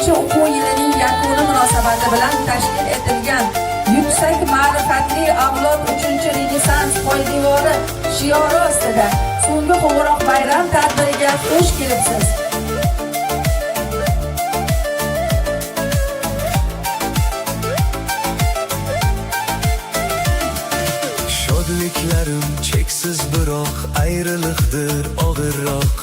2020 o'quv yilining yakuni munosabati bilan tashkil etilgan yuksak ma'rifatli avlod 3-Renessans poydevori shiori ostida so'nggi qo'ng'iroq bayram tadbiriga xush kelibsiz. Shodliklarim cheksiz, biroq ayriliqdir og'irroq.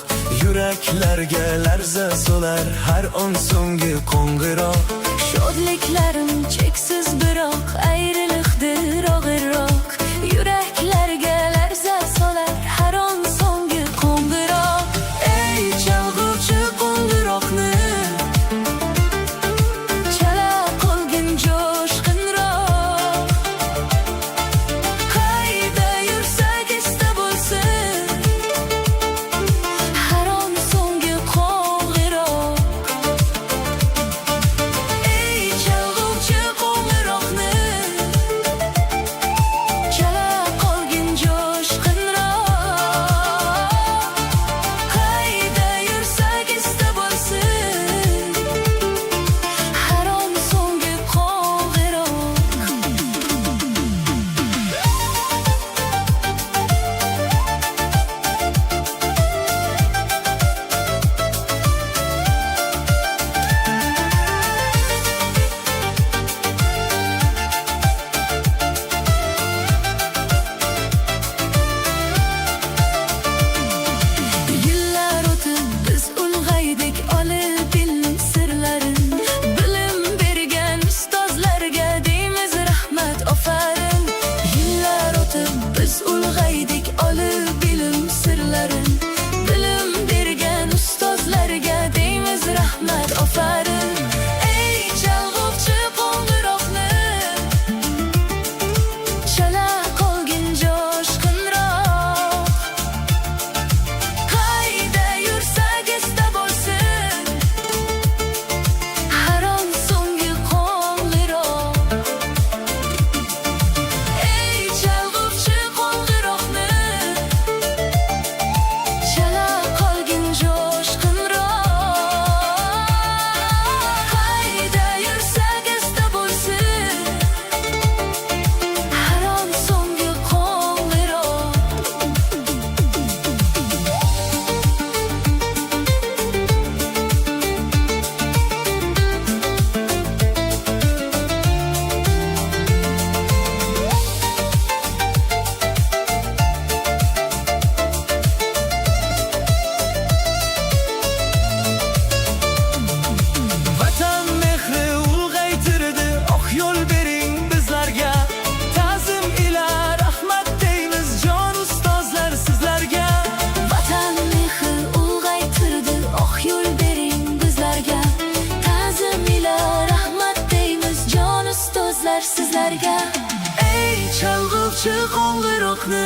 Yuraklarga larza solar har on so'nggi qo'ng'iroq. Shodliklarim cheksiz, biroq ayriliqdir og'irroq. Yuraklarga larza solar har on so'nggi qo'ng'iroq. Ey chalg'uvchi qo'ng'iroqni chala qolgin jo'shqinroq. Qayda yursak esda bo'lsin har on so'nggi qo'ng'iroq. Ey chalg'uvchi qo'ng'iroqni chala qolgin jo'shqinroq. Qayda yursak esda bo'lsin har on so'nggi qo'ng'iroq. Yillar o'tib biz ulg'aydik, olib ilm sirlarin. Bilim bergan ustozlarga deymiz rahmat, ofarin. Yillar o'tib biz ulg'aydik, olib ilm sirlarin. Bilim bergan ustozlarga deymiz rahmat, ofarin. Ey chalg'uvchi qo'ng'iroqni chala qolgin jo'shqinroq. Qayda yursak esda bo'lsin har on so'nggi qo'ng'iroq. Ey chalg'uvchi qo'ng'iroqni chala qolgin jo'shqinroq. Qayda yursak esda bo'lsin har on so'nggi qo'ng'iroq. Vatan mehri ulg'aytirdi, oq yo'l bering bizlarga. Ta'zim ila rahmat deymiz jon ustozlar sizlarga. Vatan mehri ulg'aytirdi, oq yo'l bering bizlarga. Ta'zim ila rahmat deymiz jon ustozlar sizlarga. Ey chalg'uvchi qo'ng'iroqni